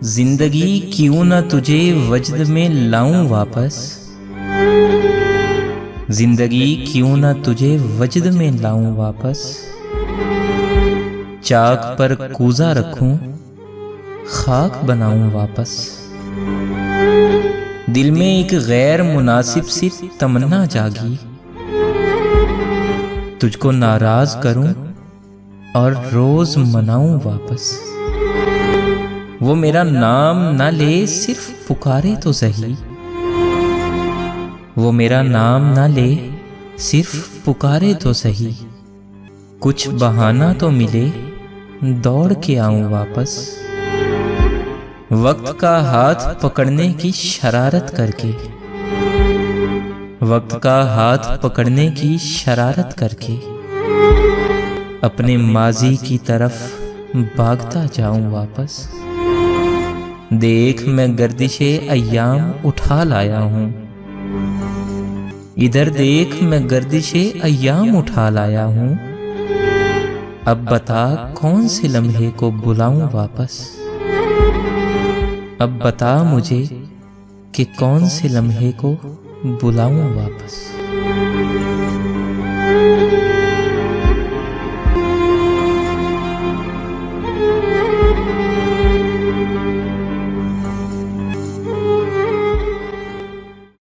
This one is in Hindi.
जिंदगी क्यों ना तुझे वजद में लाऊं वापस। जिंदगी क्यों ना तुझे वजद में लाऊं वापस। चाक पर कूजा रखूं, खाक बनाऊं वापस। दिल में एक गैर मुनासिब सी तमन्ना जागी, तुझको नाराज करूं और रोज मनाऊं वापस। वो मेरा नाम ना ले सिर्फ पुकारे तो सही। वो मेरा नाम ना ले सिर्फ पुकारे तो सही। कुछ बहाना तो मिले दौड़ के आऊं वापस। वक्त का हाथ पकड़ने की शरारत करके, वक्त का हाथ पकड़ने की शरारत करके अपने माजी की तरफ भागता जाऊं वापस। देख मैं गर्दिशे अय्याम उठा लाया हूं, इधर देख मैं गर्दिशे अय्याम उठा लाया हूं। अब बता कौन से लम्हे को बुलाऊं वापस। अब बता मुझे कि कौन से लम्हे को बुलाऊं वापस।